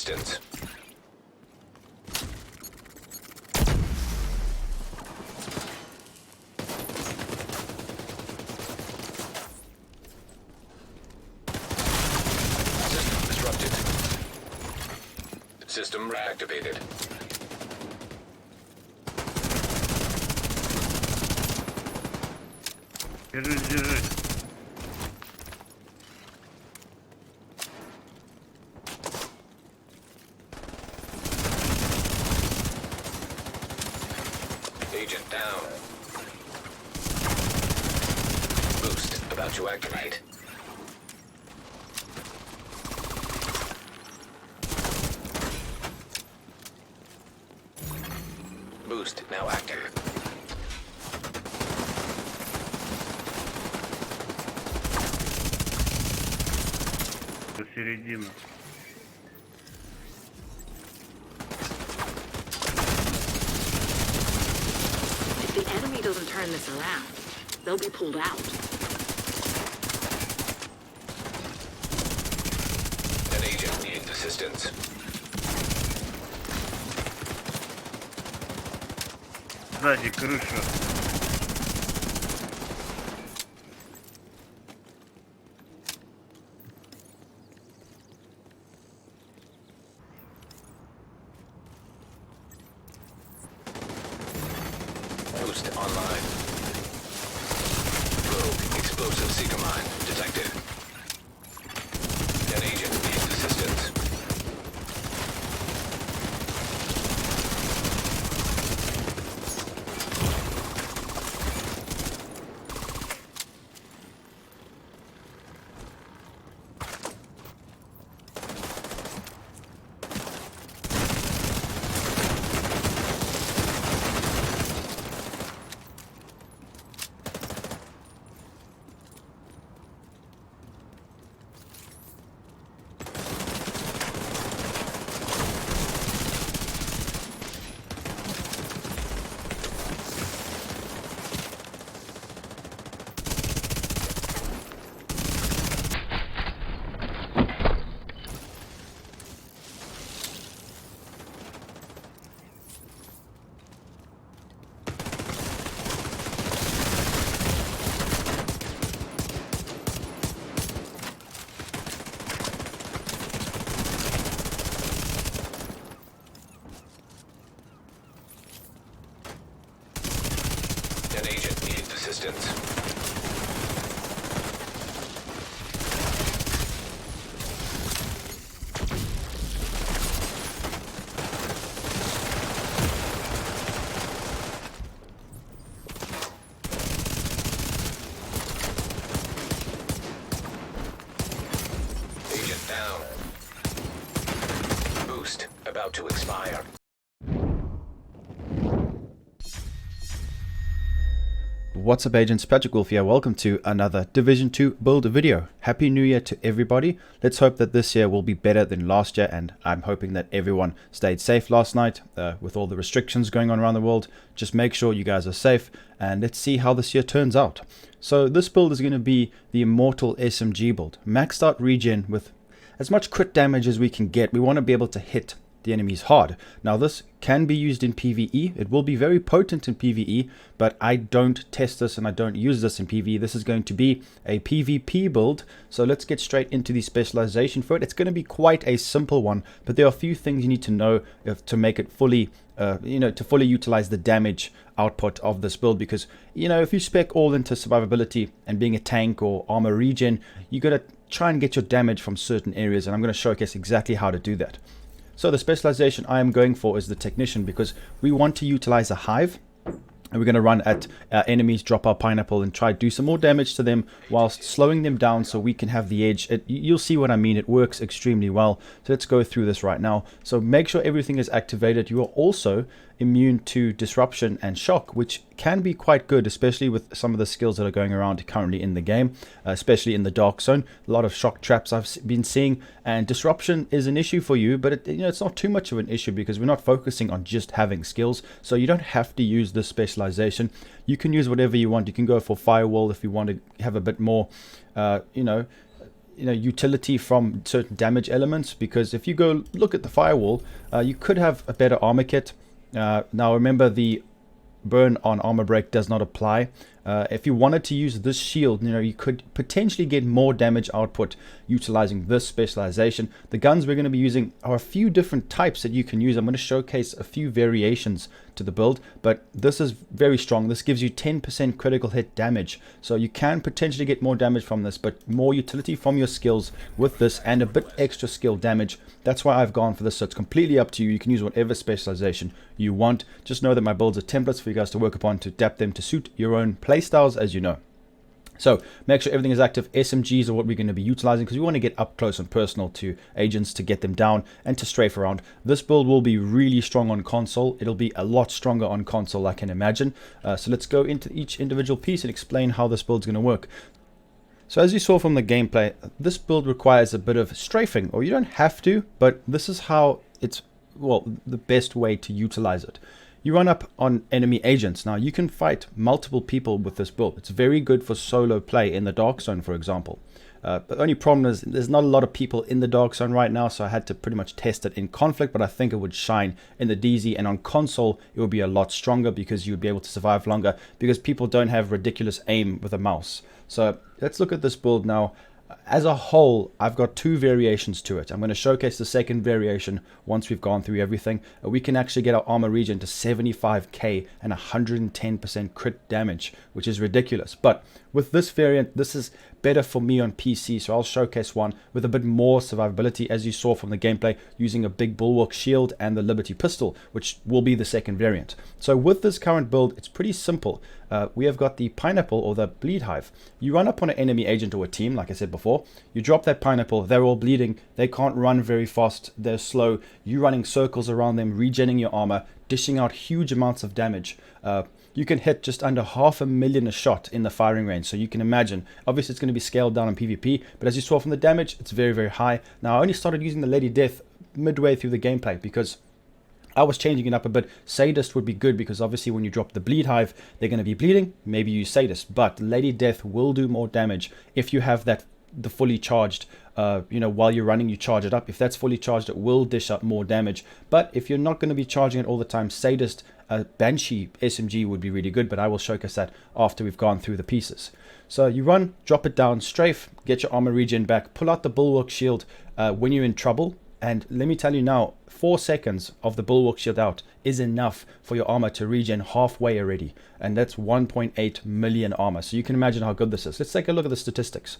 assistance. System disrupted. System reactivated. Держись. Agent down. Boost about to activate. Boost now active. Посередину. If the enemy doesn't turn this around, they'll be pulled out. An agent needs assistance. Сзади крыша. Boost online. Rogue explosive seeker mine detected. An agent needs assistance. An agent needs assistance. Agent down. Boost about to expire. What's up, agents? Patrick Wolf here. Welcome to another Division 2 build video. Happy New Year to everybody. Let's hope that this year will be better than last year, and I'm hoping that everyone stayed safe last night with all the restrictions going on around the world. Just make sure you guys are safe, and let's see how this year turns out. So this build is going to be the Immortal SMG build. Maxed out regen with as much crit damage as we can get. We want to be able to hit the enemies hard. Now this can be used in PvE. It will be very potent in PvE, but I don't test this and I don't use this in PvE. This is going to be a PvP build. So let's get straight into the specialization for it. It's going to be quite a simple one, but there are a few things you need to know to make it fully to fully utilize the damage output of this build, because if you spec all into survivability and being a tank or armor regen, you got to try and get your damage from certain areas, and I'm going to showcase exactly how to do that. So the specialization I am going for is the technician, because we want to utilize a hive, and we're going to run at enemies, drop our pineapple, and try to do some more damage to them whilst slowing them down so we can have the edge. You'll see what I mean. It works extremely well. So let's go through this right now. So make sure everything is activated. You are also immune to disruption and shock, which can be quite good, especially with some of the skills that are going around currently in the game, especially in the dark zone. A lot of shock traps I've been seeing, and disruption is an issue for you, but it's not too much of an issue because we're not focusing on just having skills. So you don't have to use this specialization. You can use whatever you want. You can go for firewall if you want to have a bit more utility from certain damage elements, because if you go look at the firewall, you could have a better armor kit. Now remember, the burn on armor break does not apply. If you wanted to use this shield, you could potentially get more damage output utilizing this specialization. The guns we're going to be using are a few different types that you can use. I'm going to showcase a few variations to the build, but this is very strong. This gives you 10% critical hit damage, so you can potentially get more damage from this, but more utility from your skills with this and a bit extra skill damage. That's why I've gone for this. So it's completely up to you. You can use whatever specialization you want. Just know that my builds are templates for you guys to work upon to adapt them to suit your own playstyles, as you know. So make sure everything is active. SMGs are what we're going to be utilizing because we want to get up close and personal to agents to get them down and to strafe around. This build will be really strong on console. It'll be a lot stronger on console, I can imagine. So let's go into each individual piece and explain how this build's going to work. So as you saw from the gameplay, this build requires a bit of strafing, or you don't have to, but this is how it's, well, the best way to utilize it. You run up on enemy agents. Now you can fight multiple people with this build. It's very good for solo play in the dark zone, for example. The only problem is there's not a lot of people in the dark zone right now, so I had to pretty much test it in conflict, but I think it would shine in the DZ, and on console it would be a lot stronger because you would be able to survive longer because people don't have ridiculous aim with a mouse. So let's look at this build now. As a whole, I've got two variations to it. I'm going to showcase the second variation once we've gone through everything. We can actually get our armor regen to 75k and 110% crit damage, which is ridiculous. But with this variant, this is better for me on PC, so I'll showcase one with a bit more survivability, as you saw from the gameplay, using a big bulwark shield and the Liberty pistol, which will be the second variant. So with this current build, it's pretty simple. We have got the pineapple, or the bleed hive. You run up on an enemy agent or a team, like I said before. You drop that pineapple, they're all bleeding, they can't run very fast, they're slow. You running circles around them, regenning your armor, dishing out huge amounts of damage. You can hit just under 500,000 a shot in the firing range, so you can imagine. Obviously it's going to be scaled down in PvP, but as you saw from the damage, it's very, very high. Now I only started using the Lady Death midway through the gameplay because I was changing it up a bit. Sadist would be good because obviously when you drop the bleed hive, they're going to be bleeding. Maybe use Sadist, but Lady Death will do more damage if you have the fully charged. While you're running, you charge it up. If that's fully charged, it will dish up more damage. But if you're not going to be charging it all the time, Sadist, Banshee SMG would be really good, but I will showcase that after we've gone through the pieces. So you run, drop it down, strafe, get your armor regen back, pull out the bulwark shield when you're in trouble. And let me tell you now, 4 seconds of the bulwark shield out is enough for your armor to regen halfway already. And that's 1.8 million armor. So you can imagine how good this is. Let's take a look at the statistics.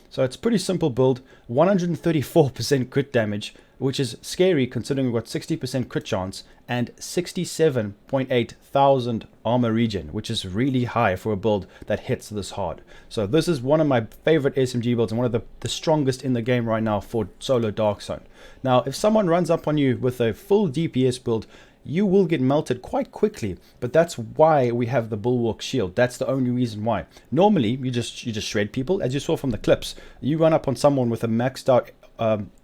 So it's a pretty simple build, 134% crit damage, which is scary considering we've got 60% crit chance and 67.8 thousand armor regen, which is really high for a build that hits this hard. So this is one of my favorite SMG builds and one of the strongest in the game right now for solo dark zone. Now, if someone runs up on you with a full DPS build, you will get melted quite quickly, but that's why we have the bulwark shield. That's the only reason why. Normally, you just shred people, as you saw from the clips. You run up on someone with a maxed out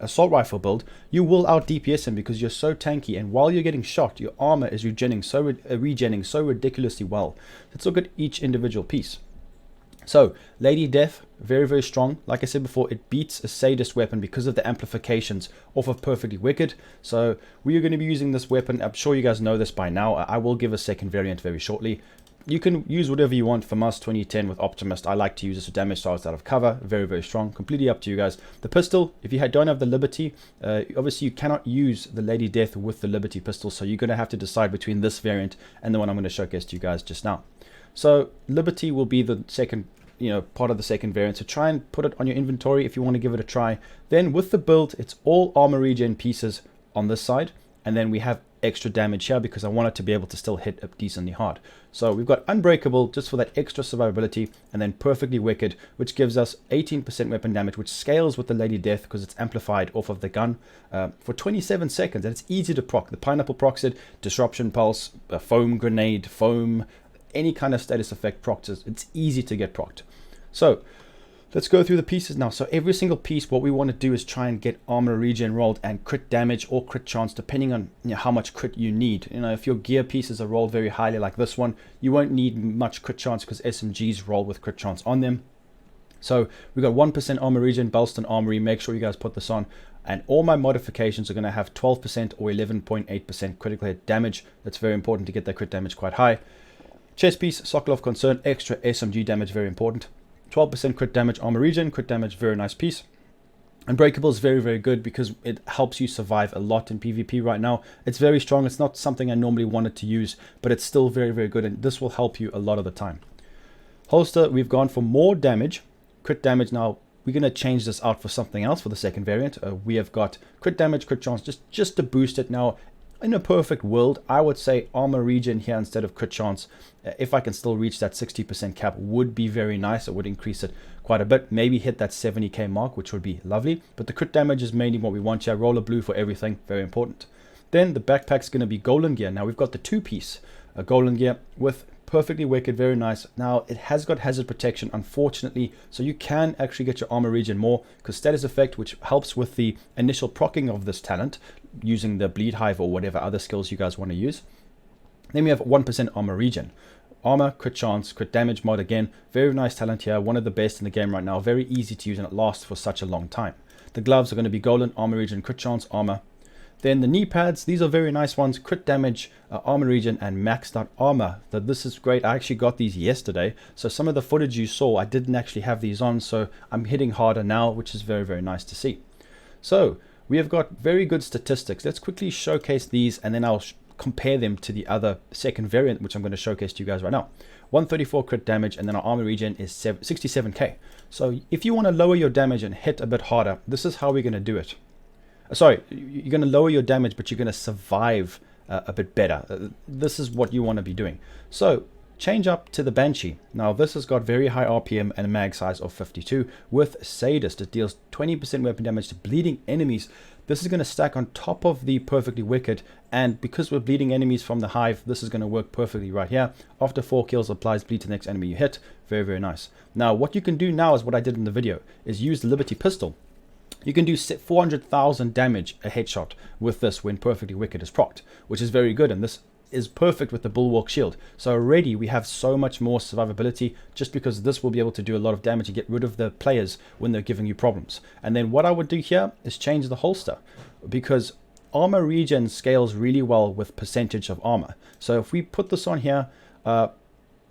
assault rifle build, you will out DPS him because you're so tanky, and while you're getting shot, your armor is regenning so ridiculously well. Let's look at each individual piece. So, Lady Death, very, very strong. Like I said before, it beats a Sadist weapon because of the amplifications off of Perfectly Wicked. So, we are going to be using this weapon. I'm sure you guys know this by now. I will give a second variant very shortly. You can use whatever you want. For Must 2010 with Optimist, I like to use this with damage styles out of cover. Very, very strong. Completely up to you guys. The pistol, if you don't have the Liberty, obviously you cannot use the Lady Death with the Liberty pistol. So, you're going to have to decide between this variant and the one I'm going to showcase to you guys just now. So Liberty will be the second, part of the second variant. So try and put it on your inventory if you want to give it a try. Then with the build, it's all armor regen pieces on this side. And then we have extra damage here because I want it to be able to still hit up decently hard. So we've got Unbreakable just for that extra survivability, and then Perfectly Wicked, which gives us 18% weapon damage, which scales with the Lady Death because it's amplified off of the gun for 27 seconds. And it's easy to proc. The Pineapple procs it, Disruption Pulse, Foam Grenade, Foam, any kind of status effect procs. It's easy to get procced. So let's go through the pieces now. So every single piece, what we want to do is try and get armor regen rolled and crit damage or crit chance, depending on how much crit you need. If your gear pieces are rolled very highly like this one, you won't need much crit chance because SMGs roll with crit chance on them. So we got 1% armor regen, Belston Armory. Make sure you guys put this on. And all my modifications are going to have 12% or 11.8% critical hit damage. That's very important to get that crit damage quite high. Chest piece, Sockle of Concern, extra SMG damage, very important. 12% crit damage, armor regen, crit damage, very nice piece. Unbreakable is very, very good because it helps you survive a lot in PvP right now. It's very strong. It's not something I normally wanted to use, but it's still very, very good, and this will help you a lot of the time. Holster, we've gone for more damage, crit damage. Now, we're going to change this out for something else for the second variant. We have got crit damage, crit chance, just to boost it. Now, in a perfect world, I would say armor regen here instead of crit chance. If I can still reach that 60% cap would be very nice. It would increase it quite a bit. Maybe hit that 70k mark, which would be lovely. But the crit damage is mainly what we want here. Roller blue for everything, very important. Then the backpack's going to be golden gear. Now we've got the two-piece golden gear with perfectly wicked, very nice. Now it has got hazard protection, unfortunately, so you can actually get your armor regen more because status effect, which helps with the initial proccing of this talent using the bleed hive or whatever other skills you guys want to use. Then we have 1% armor regen. Armor, crit chance, crit damage mod again. Very nice talent here. One of the best in the game right now. Very easy to use and it lasts for such a long time. The gloves are going to be golden, armor regen, crit chance, armor. Then the knee pads, these are very nice ones. Crit damage, armor regen, and maxed out armor. This is great. I actually got these yesterday. So some of the footage you saw, I didn't actually have these on. So I'm hitting harder now, which is very, very nice to see. So we have got very good statistics. Let's quickly showcase these and then I'll compare them to the other second variant, which I'm going to showcase to you guys right now. 134 crit damage, and then our armor regen is 67k. So if you want to lower your damage and hit a bit harder, this is how we're going to do it. Sorry, you're going to lower your damage, but you're going to survive a bit better. This is what you want to be doing. So change up to the Banshee. Now this has got very high RPM and a mag size of 52 with Sadist. It deals 20% weapon damage to bleeding enemies. This is going to stack on top of the Perfectly Wicked, and because we're bleeding enemies from the hive, this is going to work perfectly right here. After 4 kills, applies bleed to the next enemy you hit. Very, very nice. Now what you can do now is what I did in the video, is use the Liberty Pistol. You can do 400,000 damage a headshot with this when Perfectly Wicked is procced, which is very good, and this is perfect with the Bulwark Shield. So already we have so much more survivability just because this will be able to do a lot of damage and get rid of the players when they're giving you problems. And then what I would do here is change the holster, because armor regen scales really well with percentage of armor. So if we put this on here,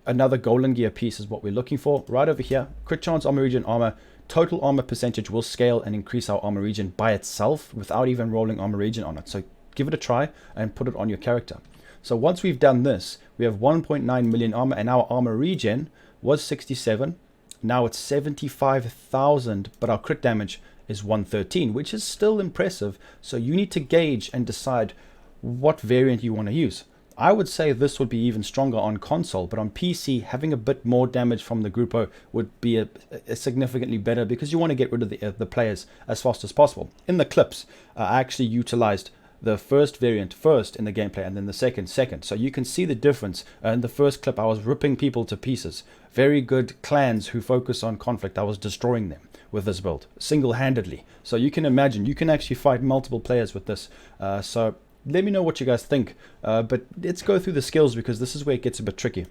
another golden gear piece is what we're looking for. Right over here, crit chance, armor regen, armor. Total armor percentage will scale and increase our armor regen by itself without even rolling armor regen on it. So give it a try and put it on your character. So once we've done this, we have 1.9 million armor, and our armor regen was 67. Now it's 75,000, but our crit damage is 113, which is still impressive. So you need to gauge and decide what variant you want to use. I would say this would be even stronger on console, but on PC, having a bit more damage from the Gruppo would be a significantly better, because you want to get rid of the players as fast as possible. In the clips, I actually utilized the first variant first in the gameplay and then the second. So you can see the difference. In the first clip, I was ripping people to pieces. Very good clans who focus on conflict, I was destroying them with this build single-handedly. So you can imagine, you can actually fight multiple players with this. So let me know what you guys think, but let's go through the skills, because this is where it gets a bit tricky.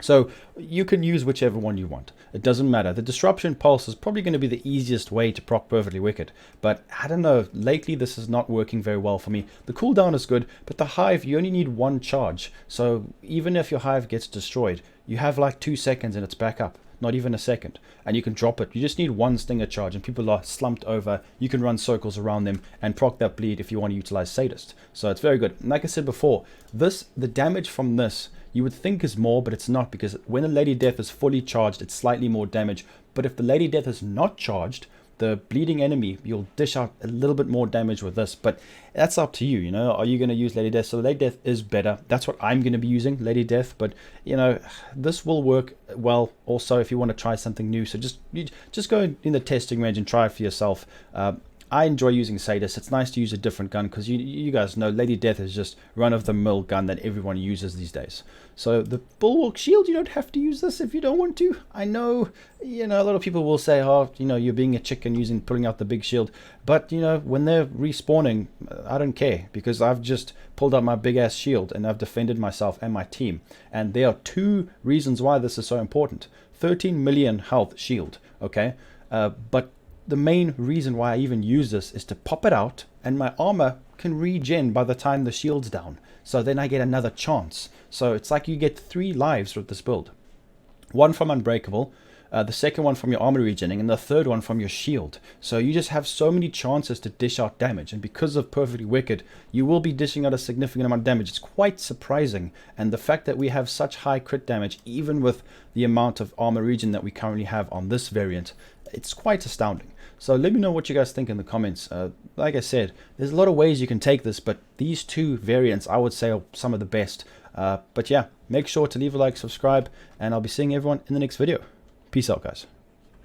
So you can use whichever one you want. It doesn't matter. The Disruption Pulse is probably going to be the easiest way to proc Perfectly Wicked, but I don't know, lately this is not working very well for me. The cooldown is good, but the hive, you only need one charge. So even if your hive gets destroyed, you have like 2 seconds and it's back up. Not even a second, and you can drop it. You just need one stinger charge and people are slumped over. You can run circles around them and proc that bleed if you want to utilize Sadist. So it's very good. And like I said before, the damage from this you would think is more, but it's not, because when a Lady Death is fully charged, it's slightly more damage. But if the Lady Death is not charged, the bleeding enemy, you'll dish out a little bit more damage with this, but that's up to you. You know, are you going to use Lady Death? So Lady Death is better. That's what I'm going to be using, Lady Death. But you know, this will work well also if you want to try something new. So just go in the testing range and try it for yourself. I enjoy using Sadist. It's nice to use a different gun, because you guys know Lady Death is just run-of-the-mill gun that everyone uses these days. So the Bulwark Shield, you don't have to use this if you don't want to. I know, you know, a lot of people will say, oh, you know, you're being a chicken pulling out the big shield. But, you know, when they're respawning, I don't care, because I've just pulled out my big-ass shield and I've defended myself and my team. And there are 2 reasons why this is so important. 13 million health shield. okay? But the main reason why I even use this is to pop it out, and my armor can regen by the time the shield's down. So then I get another chance. So it's like you get 3 lives with this build. One from Unbreakable, the second one from your armor regening, and the third one from your shield. So you just have so many chances to dish out damage, and because of Perfectly Wicked, you will be dishing out a significant amount of damage. It's quite surprising, and the fact that we have such high crit damage, even with the amount of armor regen that we currently have on this variant, it's quite astounding. So let me know what you guys think in the comments. Like I said, there's a lot of ways you can take this, but these 2 variants I would say are some of the best. But yeah, make sure to leave a like, subscribe, and I'll be seeing everyone in the next video. Peace out, guys.